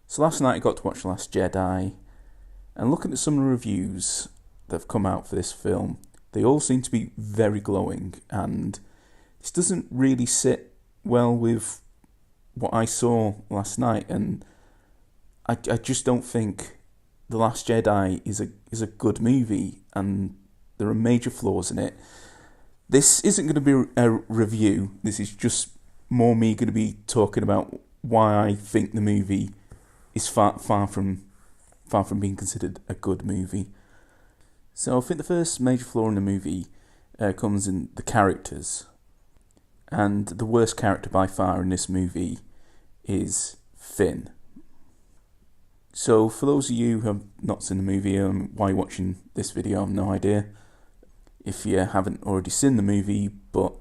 So last night I got to watch The Last Jedi, and looking at some of the reviews that have come out for this film, they all seem to be very glowing, and this doesn't really sit well with what I saw last night, and I just don't think The Last Jedi is a good movie, and there are major flaws in it. This isn't going to be a review, this is just more me going to be talking about why I think the movie is far from being considered a good movie. So I think the first major flaw in the movie comes in the characters, and the worst character by far in this movie is Finn. So for those of you who have not seen the movie, why you're watching this video, I have no idea if you haven't already seen the movie, but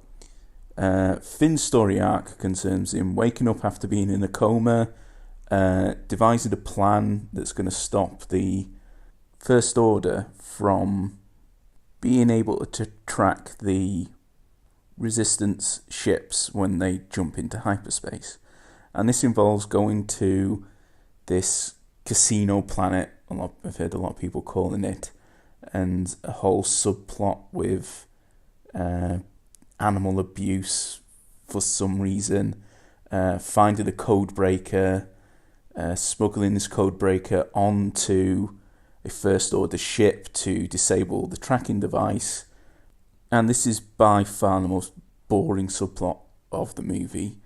Finn's story arc concerns him waking up after being in a coma, devising a plan that's going to stop the First Order from being able to track the Resistance ships when they jump into hyperspace. And this involves going to this casino planet, I've heard a lot of people calling it, and a whole subplot with animal abuse for some reason, finding a code breaker, smuggling this code breaker onto a First Order ship to disable the tracking device. And this is by far the most boring subplot of the movie.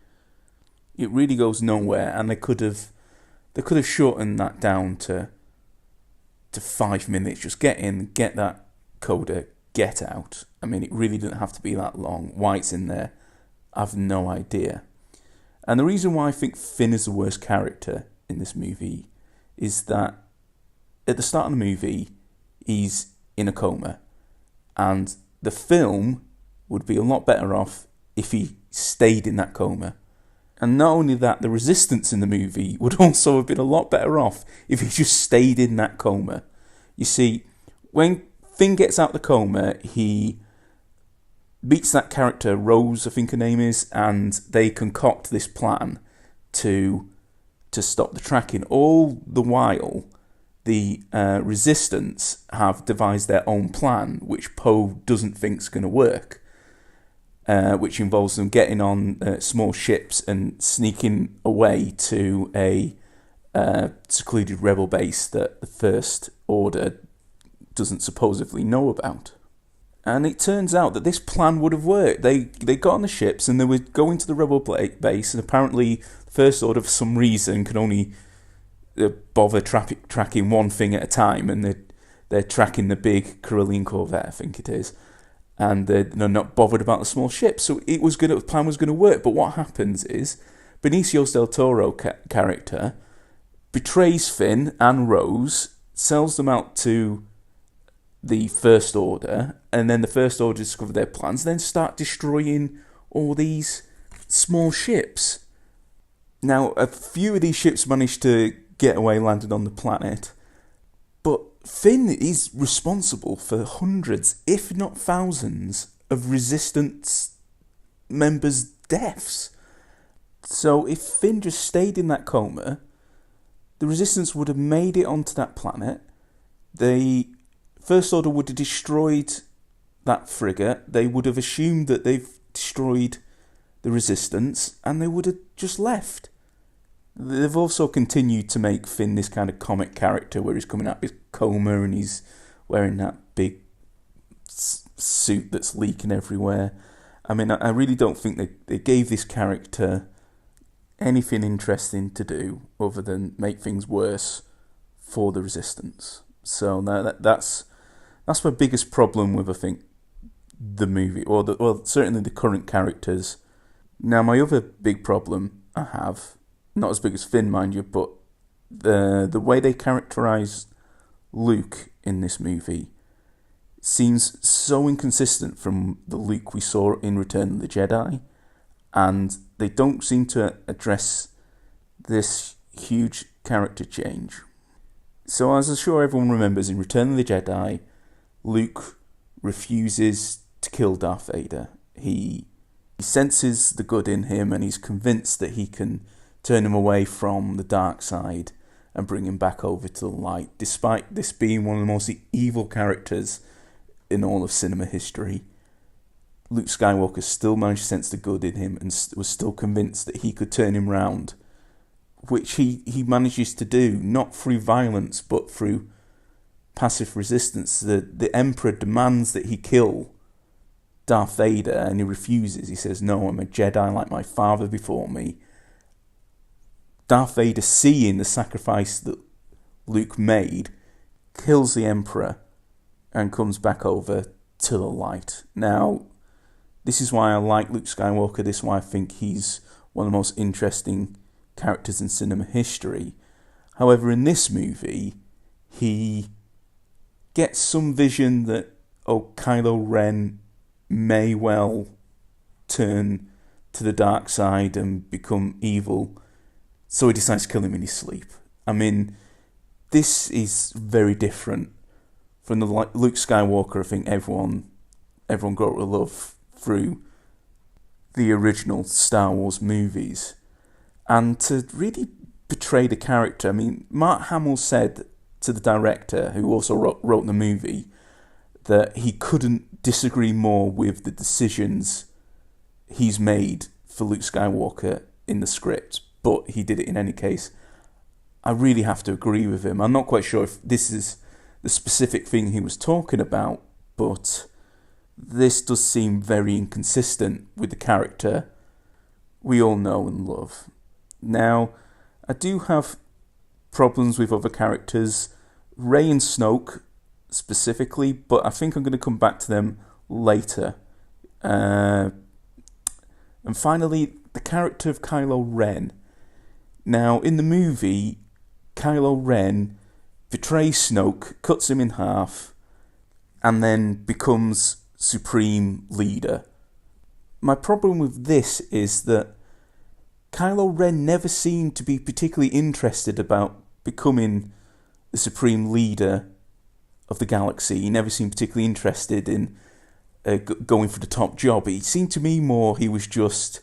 It really goes nowhere, and they could have shortened that down to 5 minutes. Just get in, get that coder, get out. I mean, it really didn't have to be that long. Why it's in there, I've no idea. And the reason why I think Finn is the worst character in this movie is that at the start of the movie, he's in a coma, and the film would be a lot better off if he stayed in that coma. And not only that, the Resistance in the movie would also have been a lot better off if he just stayed in that coma. You see, when Finn gets out the coma, he meets that character, Rose, I think her name is, and they concoct this plan to stop the tracking. All the while, the Resistance have devised their own plan, which Poe doesn't think is going to work, which involves them getting on small ships and sneaking away to a secluded rebel base that the First Order doesn't supposedly know about. And it turns out that this plan would have worked. They got on the ships and they were going to the rebel base, and apparently the First Order, for some reason, can only bother tracking one thing at a time, and they're tracking the big Carillion Corvette, I think it is, and they're not bothered about the small ships. So the plan was going to work. But what happens is Benicio del Toro character betrays Finn and Rose, sells them out to the First Order, and then the First Order discover their plans, then start destroying all these small ships. Now, a few of these ships managed to get away, landed on the planet, but Finn is responsible for hundreds, if not thousands, of Resistance members' deaths. So if Finn just stayed in that coma, the Resistance would have made it onto that planet. The First Order would have destroyed that frigate. They would have assumed that they've destroyed the Resistance, and they would have just left. They've also continued to make Finn this kind of comic character where he's coming out of his coma and he's wearing that big suit that's leaking everywhere. I mean, I really don't think they gave this character anything interesting to do other than make things worse for the Resistance. So now that's my biggest problem with, I think, the movie, or certainly the current characters. Now, my other big problem I have, not as big as Finn, mind you, but the way they characterise Luke in this movie seems so inconsistent from the Luke we saw in Return of the Jedi, and they don't seem to address this huge character change. So, as I'm sure everyone remembers, in Return of the Jedi, Luke refuses to kill Darth Vader. He senses the good in him, and he's convinced that he can turn him away from the dark side and bring him back over to the light, despite this being one of the most evil characters in all of cinema history. Luke Skywalker still managed to sense the good in him and was still convinced that he could turn him round, which he manages to do, not through violence, but through passive resistance. The Emperor demands that he kill Darth Vader, and he refuses. He says, "No, I'm a Jedi like my father before me." Darth Vader, seeing the sacrifice that Luke made, kills the Emperor and comes back over to the light. Now, this is why I like Luke Skywalker. This is why I think he's one of the most interesting characters in cinema history. However, in this movie, he gets some vision that, Kylo Ren may well turn to the dark side and become evil, so he decides to kill him in his sleep. I mean, this is very different from the Luke Skywalker I think everyone grew up to love through the original Star Wars movies. And to really portray the character, I mean, Mark Hamill said to the director, who also wrote the movie, that he couldn't disagree more with the decisions he's made for Luke Skywalker in the script, but he did it in any case. I really have to agree with him. I'm not quite sure if this is the specific thing he was talking about, but this does seem very inconsistent with the character we all know and love. Now, I do have problems with other characters, Rey and Snoke specifically, but I think I'm going to come back to them later. And finally, the character of Kylo Ren. Now, in the movie, Kylo Ren betrays Snoke, cuts him in half, and then becomes Supreme Leader. My problem with this is that Kylo Ren never seemed to be particularly interested about becoming the Supreme Leader of the galaxy. He never seemed particularly interested in going for the top job. It seemed to me more he was just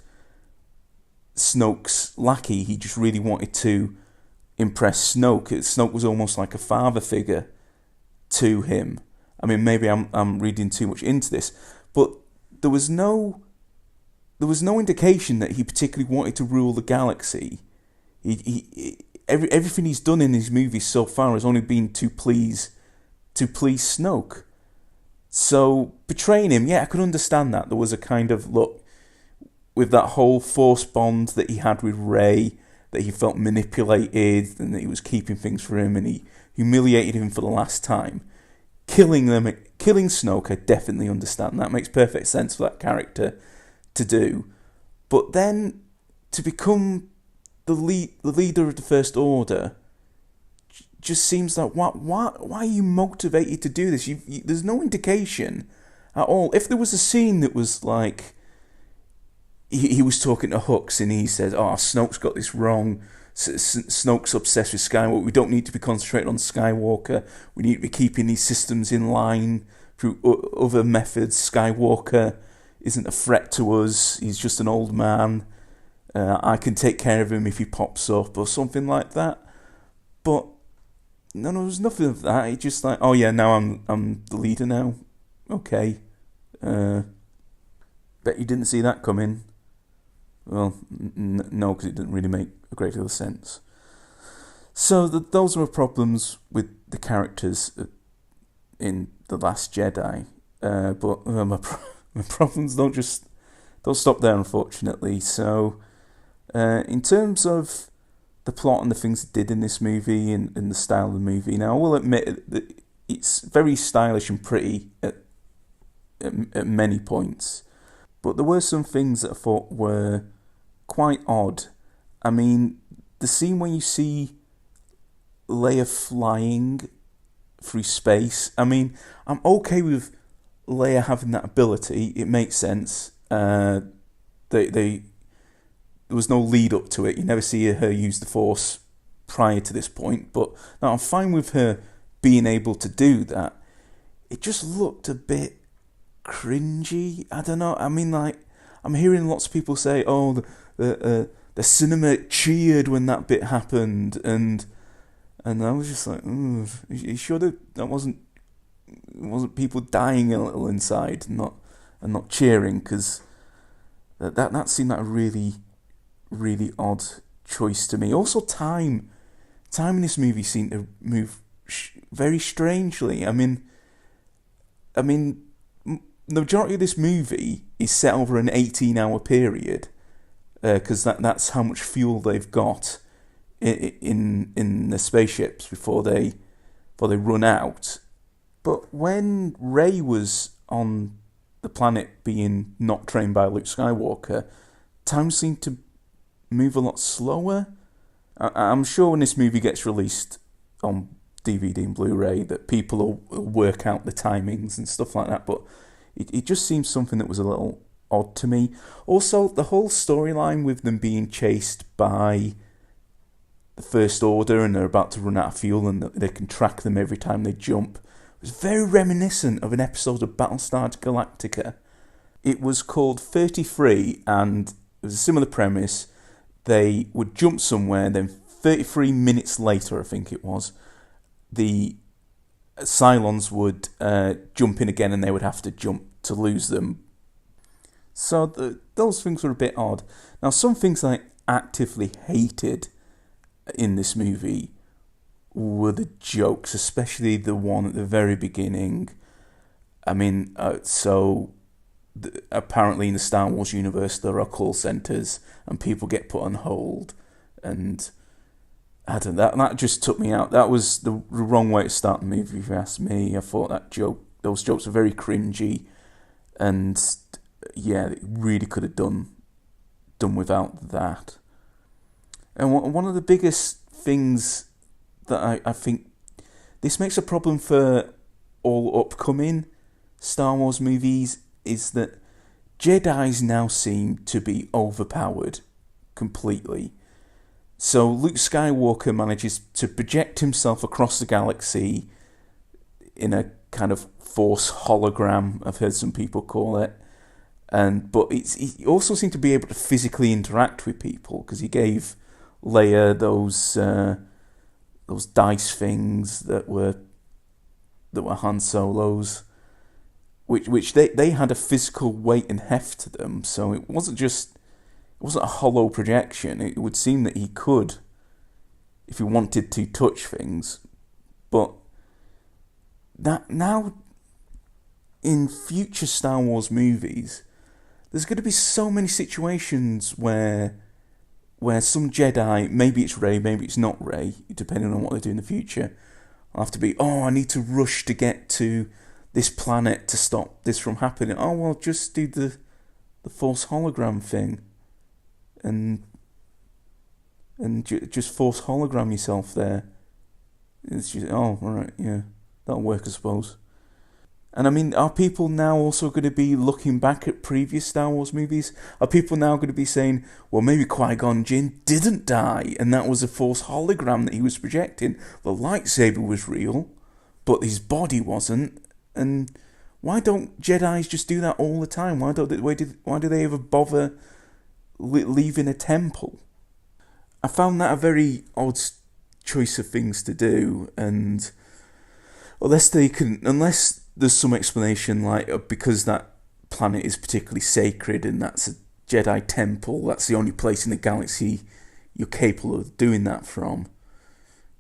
Snoke's lackey. He just really wanted to impress Snoke. Snoke was almost like a father figure to him. I mean, maybe I'm reading too much into this, but there was no indication that he particularly wanted to rule the galaxy. Everything he's done in his movies so far has only been to please Snoke. So betraying him, yeah, I could understand that. There was a kind of look with that whole Force bond that he had with Rey, that he felt manipulated and that he was keeping things for him, and he humiliated him for the last time. Killing Snoke, I definitely understand. That makes perfect sense for that character to do. But then to become the leader of the First Order just seems like, why are you motivated to do this? There's no indication at all. If there was a scene that was like he was talking to Hux and he says, Snoke's got this wrong, Snoke's obsessed with Skywalker, we don't need to be concentrating on Skywalker, we need to be keeping these systems in line through other methods, Skywalker isn't a threat to us, he's just an old man, I can take care of him if he pops up, or something like that. But no, there was nothing of that. It's just like, now I'm the leader now. Okay. Bet you didn't see that coming. Well, no, because it didn't really make a great deal of sense. So those were problems with the characters in The Last Jedi. But my problems don't stop there, unfortunately. So, in terms of the plot and the things it did in this movie and the style of the movie, now I will admit that it's very stylish and pretty at many points, but there were some things that I thought were quite odd. I mean, the scene when you see Leia flying through space, I mean, I'm okay with Leia having that ability, it makes sense. There was no lead up to it. You never see her use the Force prior to this point. But now I'm fine with her being able to do that. It just looked a bit cringy. I don't know. I mean, like, I'm hearing lots of people say, the cinema cheered when that bit happened. And And I was just like, ooh, you sure that wasn't people dying a little inside and not cheering? Because that seemed like a really, really odd choice to me. Also, time in this movie seemed to move very strangely. I mean, the majority of this movie is set over an 18-hour period, because that's how much fuel they've got in the spaceships before they run out. But when Rey was on the planet being not trained by Luke Skywalker, time seemed to move a lot slower. I'm sure when this movie gets released on DVD and Blu-ray that people will work out the timings and stuff like that, but it just seems something that was a little odd to me. Also, the whole storyline with them being chased by the First Order and they're about to run out of fuel and they can track them every time they jump was very reminiscent of an episode of Battlestar Galactica. It was called 33 and it was a similar premise. They would jump somewhere, then 33 minutes later, I think it was, the Cylons would jump in again and they would have to jump to lose them. So those things were a bit odd. Now, some things I actively hated in this movie were the jokes, especially the one at the very beginning. Apparently in the Star Wars universe there are call centres and people get put on hold, and I don't know, that just took me out. That was the wrong way to start the movie, if you ask me. I thought those jokes were very cringy, and yeah, it really could have done without that. And one of the biggest things that I think this makes a problem for all upcoming Star Wars movies is that Jedis now seem to be overpowered completely. So Luke Skywalker manages to project himself across the galaxy in a kind of Force hologram, I've heard some people call it. But he also seemed to be able to physically interact with people because he gave Leia those dice things that were Han Solo's, which they had a physical weight and heft to them. So it wasn't a hollow projection. It would seem that he could, if he wanted to, touch things. But that now in future Star Wars movies, there's going to be so many situations where some Jedi, maybe it's Rey, maybe it's not Rey, depending on what they do in the future, will have to be, I need to rush to get to this planet to stop this from happening. Oh, well, just do the Force hologram thing. And just Force hologram yourself there. It's just, alright, yeah, that'll work, I suppose. And are people now also going to be looking back at previous Star Wars movies? Are people now going to be saying, well, maybe Qui-Gon Jinn didn't die, and that was a Force hologram that he was projecting. The lightsaber was real, but his body wasn't. And why don't Jedis just do that all the time? Why do they ever bother leaving a temple? I found that a very odd choice of things to do, and unless there's some explanation like because that planet is particularly sacred and that's a Jedi temple, that's the only place in the galaxy you're capable of doing that from.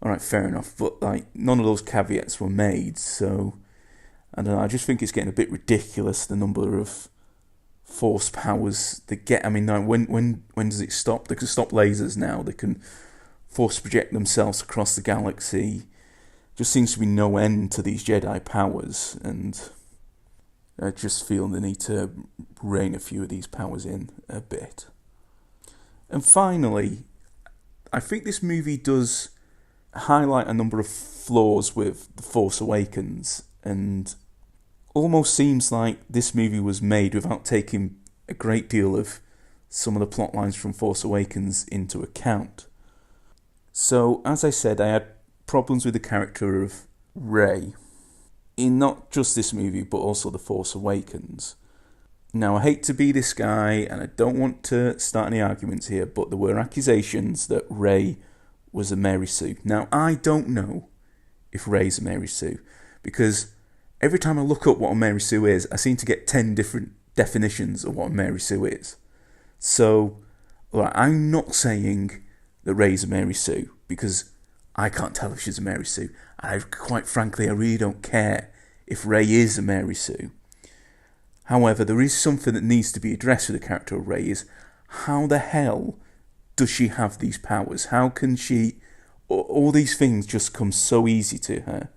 Alright, fair enough, but none of those caveats were made, so I don't know, I just think it's getting a bit ridiculous, the number of Force powers they get. When does it stop? They can stop lasers now, they can Force project themselves across the galaxy. Just seems to be no end to these Jedi powers, and I just feel the need to rein a few of these powers in a bit. And finally, I think this movie does highlight a number of flaws with The Force Awakens, and almost seems like this movie was made without taking a great deal of some of the plot lines from Force Awakens into account. So, as I said, I had problems with the character of Rey in not just this movie but also The Force Awakens. Now, I hate to be this guy and I don't want to start any arguments here, but there were accusations that Rey was a Mary Sue. Now, I don't know if Rey's a Mary Sue, because every time I look up what a Mary Sue is, I seem to get 10 different definitions of what a Mary Sue is. So, I'm not saying that Rey's a Mary Sue, because I can't tell if she's a Mary Sue. Quite frankly, I really don't care if Rey is a Mary Sue. However, there is something that needs to be addressed with the character of Rey, is how the hell does she have these powers? How can she... All these things just come so easy to her,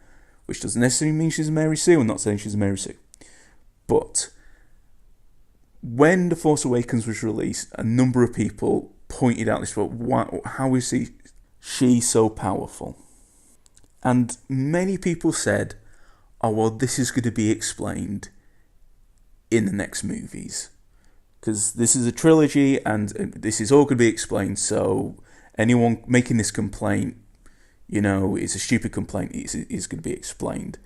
which doesn't necessarily mean she's a Mary Sue. I'm not saying she's a Mary Sue. But when The Force Awakens was released, a number of people pointed out this, how is she so powerful? And many people said, oh, well, this is going to be explained in the next movies. Because this is a trilogy and this is all going to be explained, so anyone making this complaint, it's a stupid complaint, is going to be explained.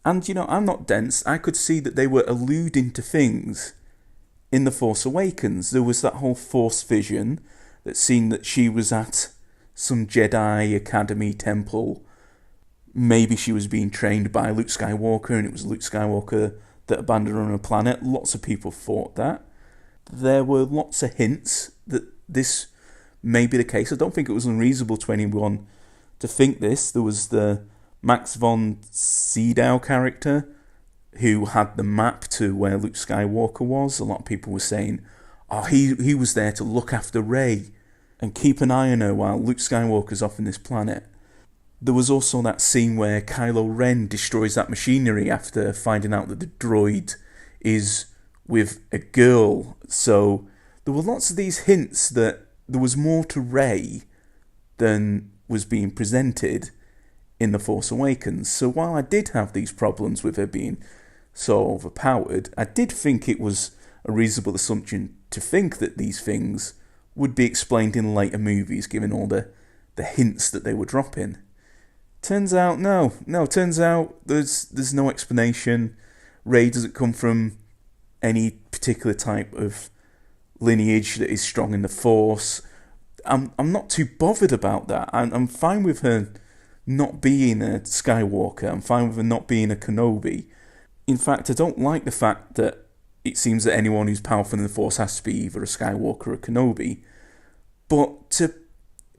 And, I'm not dense. I could see that they were alluding to things in The Force Awakens. There was that whole Force vision that seemed that she was at some Jedi Academy temple. Maybe she was being trained by Luke Skywalker, and it was Luke Skywalker that abandoned her on a planet. Lots of people thought that. There were lots of hints that this may be the case. I don't think it was unreasonable to anyone to think this. There was the Max von Sydow character who had the map to where Luke Skywalker was. A lot of people were saying, oh, he was there to look after Rey and keep an eye on her while Luke Skywalker's off in this planet. There was also that scene where Kylo Ren destroys that machinery after finding out that the droid is with a girl. So there were lots of these hints that there was more to Rey than was being presented in The Force Awakens. So while I did have these problems with her being so overpowered, I did think it was a reasonable assumption to think that these things would be explained in later movies, given all the hints that they were dropping. Turns out, no. Turns out there's no explanation. Rey doesn't come from any particular type of lineage that is strong in the Force. I'm not too bothered about that. I'm fine with her not being a Skywalker. I'm fine with her not being a Kenobi. In fact, I don't like the fact that it seems that anyone who's powerful in the Force has to be either a Skywalker or a Kenobi. But to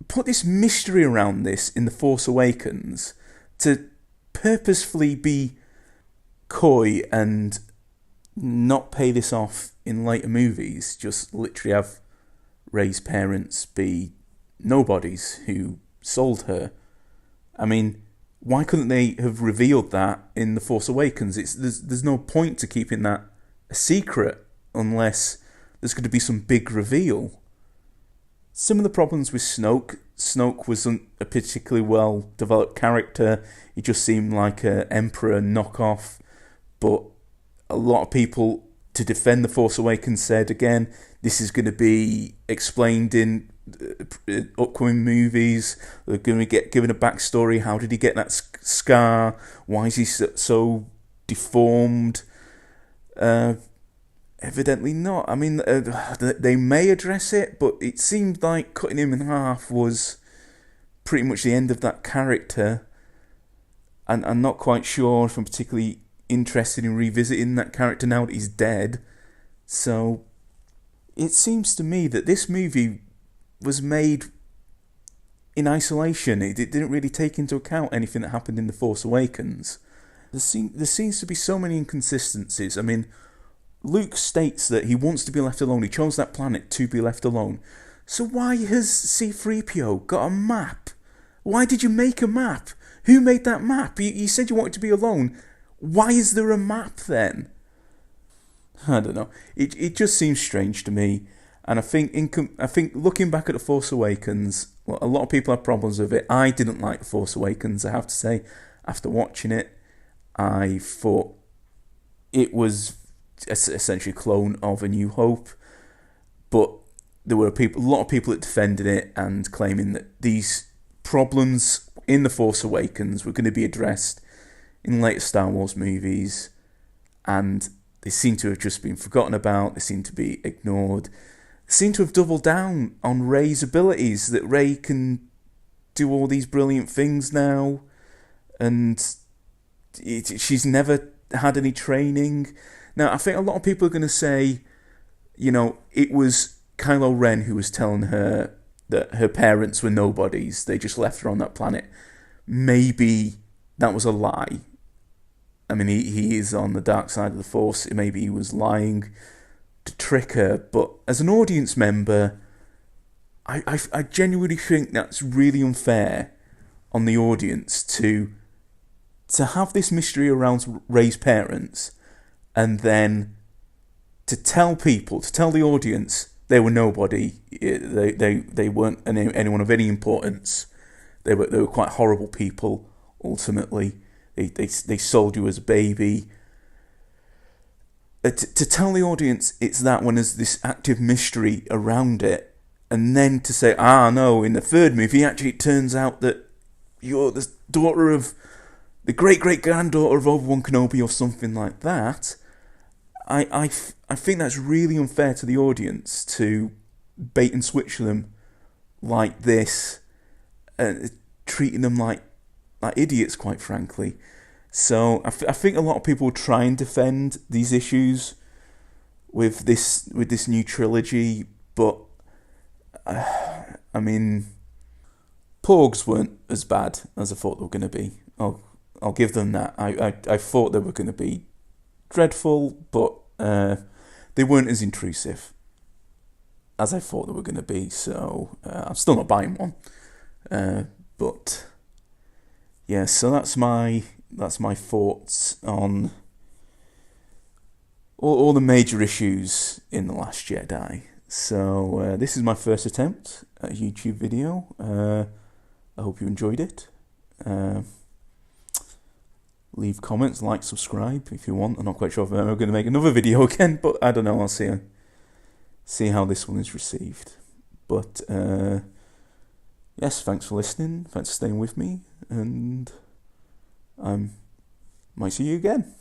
put this mystery around this in The Force Awakens, to purposefully be coy and not pay this off in later movies, just literally have Rey's parents be nobodies who sold her. I mean, why couldn't they have revealed that in The Force Awakens? There's no point to keeping that a secret unless there's going to be some big reveal. Similar problems with Snoke. Snoke wasn't a particularly well-developed character. He just seemed like an Emperor knockoff. But a lot of people, to defend The Force Awakens, said, again, this is going to be explained in upcoming movies. They're going to get given a backstory. How did he get that scar? Why is he so deformed? Evidently not. I mean, they may address it, but it seemed like cutting him in half was pretty much the end of that character. And I'm not quite sure if I'm particularly interested in revisiting that character now that he's dead. So it seems to me that this movie was made in isolation. It didn't really take into account anything that happened in The Force Awakens. There seems to be so many inconsistencies. I mean, Luke states that he wants to be left alone. He chose that planet to be left alone. So why has C-3PO got a map? Why did you make a map? Who made that map? You said you wanted to be alone. Why is there a map then? I don't know. It just seems strange to me. And I think looking back at The Force Awakens, well, a lot of people have problems with it. I didn't like The Force Awakens, I have to say. After watching it, I thought it was essentially a clone of A New Hope. But there were a lot of people that defended it and claiming that these problems in The Force Awakens were going to be addressed in later Star Wars movies, and they seem to have just been forgotten about. They seem to be ignored. They seem to have doubled down on Rey's abilities, that Rey can do all these brilliant things now, and she's never had any training. Now, I think a lot of people are going to say, it was Kylo Ren who was telling her that her parents were nobodies. They just left her on that planet. Maybe that was a lie. I mean, he is on the dark side of the Force. Maybe he was lying to trick her. But as an audience member, I genuinely think that's really unfair on the audience to have this mystery around Rey's parents, and then to tell the audience they were nobody. They weren't anyone of any importance. They were quite horrible people. Ultimately, they sold you as a baby. To tell the audience it's that when there's this active mystery around it, and then to say, no, in the third movie, actually it turns out that you're the daughter of the great-great-granddaughter of Obi-Wan Kenobi or something like that. I think that's really unfair to the audience to bait and switch them like this, treating them like idiots, quite frankly. So I think a lot of people will try and defend these issues with this new trilogy, but I mean, Porgs weren't as bad as I thought they were going to be. I'll give them that. I thought they were going to be dreadful, but they weren't as intrusive as I thought they were going to be. So I'm still not buying one. But yeah, so that's my thoughts on all the major issues in The Last Jedi. So this is my first attempt at a YouTube video. I hope you enjoyed it. Leave comments, like, subscribe if you want. I'm not quite sure if I'm going to make another video again, but I don't know. I'll see how this one is received. But yes, thanks for listening. Thanks for staying with me, and I might see you again.